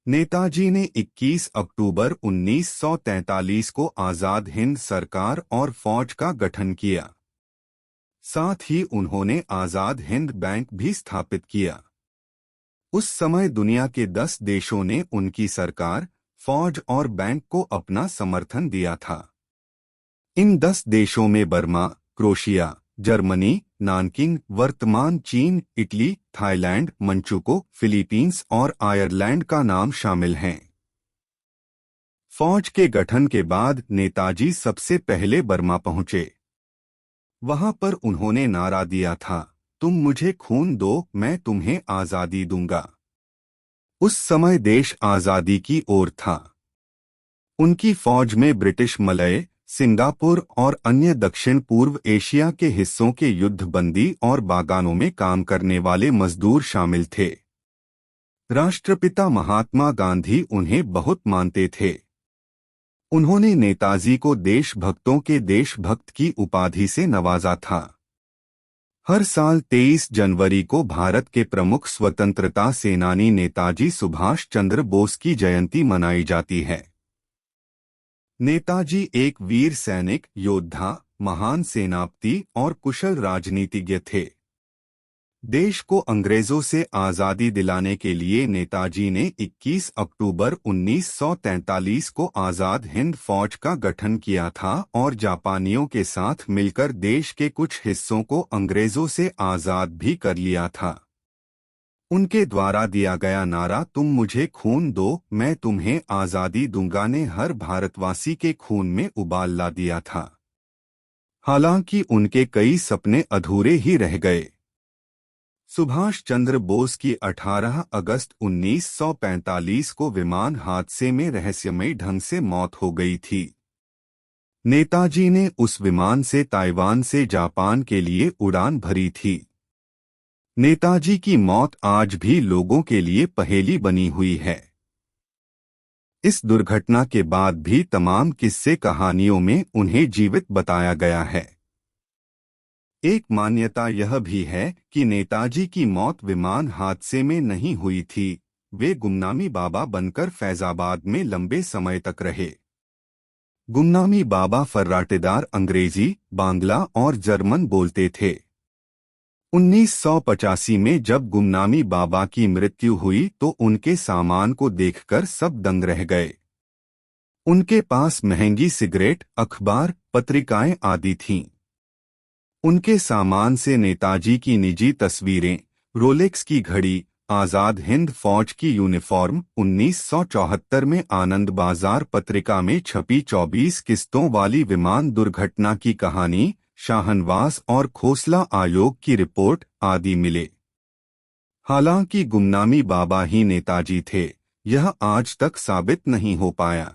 नेताजी ने 21 अक्टूबर 1943 को आज़ाद हिंद सरकार और फौज का गठन किया। साथ ही उन्होंने आज़ाद हिंद बैंक भी स्थापित किया। उस समय दुनिया के 10 देशों ने उनकी सरकार, फौज और बैंक को अपना समर्थन दिया था। इन 10 देशों में बर्मा, क्रोशिया, जर्मनी, नानकिंग, वर्तमान चीन, इटली, थाईलैंड, मंचुको, फिलीपींस और आयरलैंड का नाम शामिल हैं। फौज के गठन के बाद नेताजी सबसे पहले बर्मा पहुंचे। वहां पर उन्होंने नारा दिया था, तुम मुझे खून दो, मैं तुम्हें आज़ादी दूंगा। उस समय देश आज़ादी की ओर था। उनकी फौज में ब्रिटिश मलय, सिंगापुर और अन्य दक्षिण पूर्व एशिया के हिस्सों के युद्धबंदी और बागानों में काम करने वाले मजदूर शामिल थे। राष्ट्रपिता महात्मा गांधी उन्हें बहुत मानते थे। उन्होंने नेताजी को देशभक्तों के देशभक्त की उपाधि से नवाजा था। हर साल 23 जनवरी को भारत के प्रमुख स्वतंत्रता सेनानी नेताजी सुभाष चंद्र बोस की जयंती मनाई जाती है। नेताजी एक वीर सैनिक, योद्धा, महान सेनापति और कुशल राजनीतिज्ञ थे। देश को अंग्रेजों से आज़ादी दिलाने के लिए नेताजी ने 21 अक्टूबर 1943 को आज़ाद हिंद फौज का गठन किया था और जापानियों के साथ मिलकर देश के कुछ हिस्सों को अंग्रेजों से आज़ाद भी कर लिया था। उनके द्वारा दिया गया नारा, तुम मुझे खून दो, मैं तुम्हें आज़ादी दूंगा, ने हर भारतवासी के खून में उबाल ला दिया था। हालांकि उनके कई सपने अधूरे ही रह गए। सुभाष चंद्र बोस की 18 अगस्त 1945 को विमान हादसे में रहस्यमयी ढंग से मौत हो गई थी। नेताजी ने उस विमान से ताइवान से जापान के लिए उड़ान भरी थी। नेताजी की मौत आज भी लोगों के लिए पहेली बनी हुई है। इस दुर्घटना के बाद भी तमाम किस्से कहानियों में उन्हें जीवित बताया गया है। एक मान्यता यह भी है कि नेताजी की मौत विमान हादसे में नहीं हुई थी। वे गुमनामी बाबा बनकर फैजाबाद में लंबे समय तक रहे। गुमनामी बाबा फर्राटेदार अंग्रेजी, बांग्ला और जर्मन बोलते थे। 1985 में जब गुमनामी बाबा की मृत्यु हुई तो उनके सामान को देखकर सब दंग रह गए। उनके पास महंगी सिगरेट, अखबार, पत्रिकाएं आदि थीं। उनके सामान से नेताजी की निजी तस्वीरें, रोलेक्स की घड़ी, आज़ाद हिंद फौज की यूनिफॉर्म, 1974 में आनंद बाजार पत्रिका में छपी 24 किस्तों वाली विमान दुर्घटना की कहानी, शाहनवाज और खोसला आयोग की रिपोर्ट आदि मिले। हालांकि गुमनामी बाबा ही नेताजी थे, यह आज तक साबित नहीं हो पाया।